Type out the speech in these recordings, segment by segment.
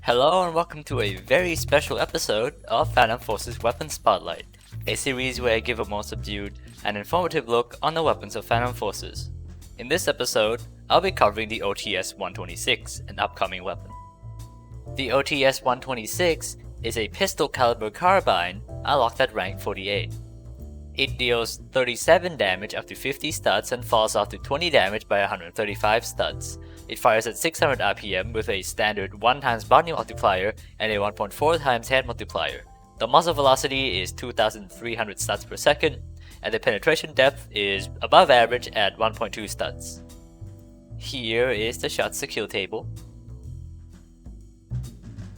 Hello and welcome to a very special episode of Phantom Forces Weapon Spotlight, a series where I give a more subdued and informative look on the weapons of Phantom Forces. In this episode, I'll be covering the OTs-126, an upcoming weapon. The OTs-126 is a pistol caliber carbine unlocked at rank 48. It deals 37 damage up to 50 studs and falls off to 20 damage by 135 studs. It fires at 600 RPM with a standard 1x body multiplier and a 1.4x head multiplier. The muzzle velocity is 2300 studs per second, and the penetration depth is above average at 1.2 studs. Here is the shots to kill table.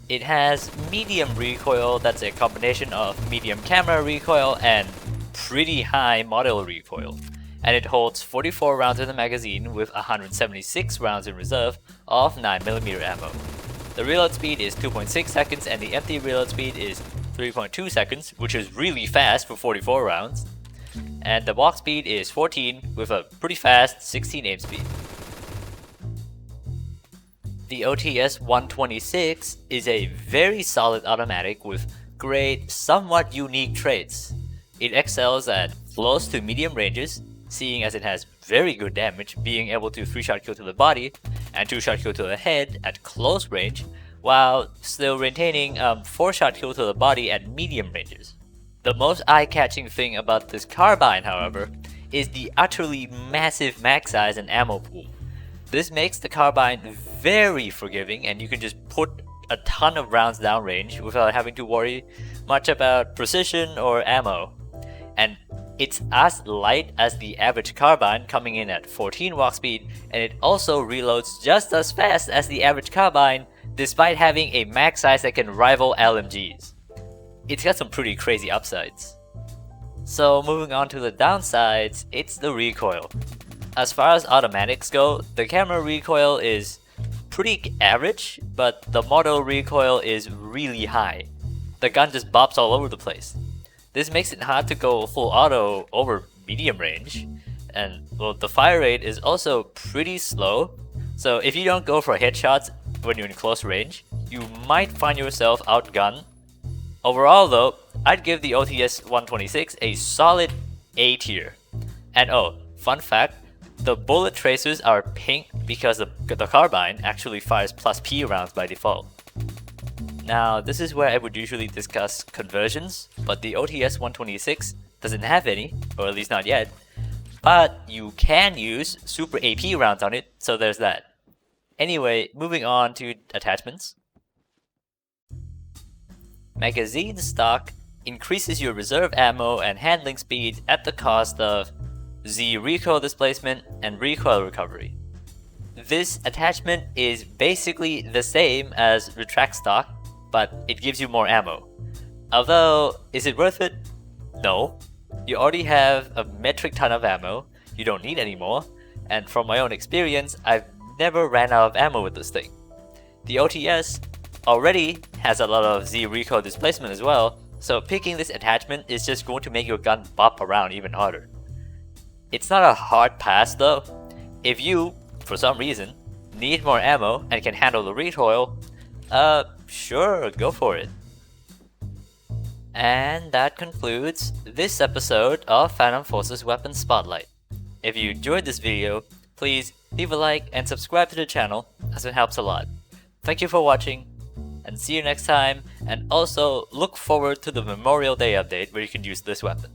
It has medium recoil, that's a combination of medium camera recoil and pretty high model recoil, and it holds 44 rounds in the magazine with 176 rounds in reserve of 9mm ammo. The reload speed is 2.6 seconds and the empty reload speed is 3.2 seconds, which is really fast for 44 rounds, and the walk speed is 14 with a pretty fast 16 aim speed. The OTs-126 is a very solid automatic with great, somewhat unique traits. It excels at close to medium ranges, seeing as it has very good damage, being able to 3-shot kill to the body and 2-shot kill to the head at close range, while still retaining 4-shot kill to the body at medium ranges. The most eye-catching thing about this carbine, however, is the utterly massive mag size and ammo pool. This makes the carbine very forgiving, and you can just put a ton of rounds downrange without having to worry much about precision or ammo. And it's as light as the average carbine, coming in at 14 walk speed, and it also reloads just as fast as the average carbine despite having a mag size that can rival LMGs. It's got some pretty crazy upsides. So moving on to the downsides, it's the recoil. As far as automatics go, the camera recoil is pretty average, but the model recoil is really high. The gun just bops all over the place. This makes it hard to go full auto over medium range, and well, the fire rate is also pretty slow, so if you don't go for headshots when you're in close range, you might find yourself outgunned. Overall though, I'd give the OTs-126 a solid A tier. And oh, fun fact, the bullet tracers are pink because the carbine actually fires plus P rounds by default. Now, this is where I would usually discuss conversions, but the OTs-126 doesn't have any, or at least not yet, but you can use super AP rounds on it, so there's that. Anyway, moving on to attachments. Magazine stock increases your reserve ammo and handling speed at the cost of Z recoil displacement and recoil recovery. This attachment is basically the same as retract stock, but it gives you more ammo. Although, is it worth it? No. You already have a metric ton of ammo, you don't need any more, and from my own experience, I've never ran out of ammo with this thing. The OTS already has a lot of Z recoil displacement as well, so picking this attachment is just going to make your gun bop around even harder. It's not a hard pass though. If you, for some reason, need more ammo and can handle the recoil, sure, go for it. And that concludes this episode of Phantom Forces Weapon Spotlight. If you enjoyed this video, please leave a like and subscribe to the channel, as it helps a lot. Thank you for watching, and see you next time, and also look forward to the Memorial Day update where you can use this weapon.